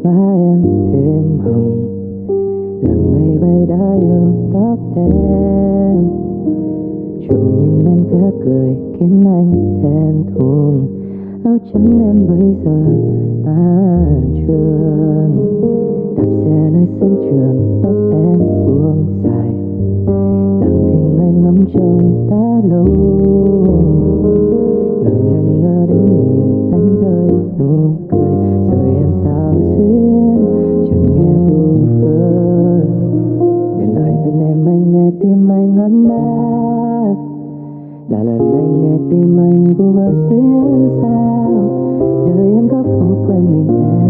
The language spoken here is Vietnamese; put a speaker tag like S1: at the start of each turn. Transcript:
S1: má em thêm hồng, lặng mây bay đã yêu tóc em. Trộm nhìn em khẽ cười khiến anh thẹn thùng, áo trắng em bây giờ tan trường. Đạp xe nơi sân trường, tóc em buông dài, lặng thinh anh ngắm trông đã lâu. Người ngẩn ngơ đến nhìn đánh rơi nụ cười, rồi em sao xuyên chẳng nghe vu vơ. Kể lại bên em anh nghe tim anh ấm áp, là lần anh nghe tim anh vu vơ xuyên sao. Đời em khắc phục quên mình em.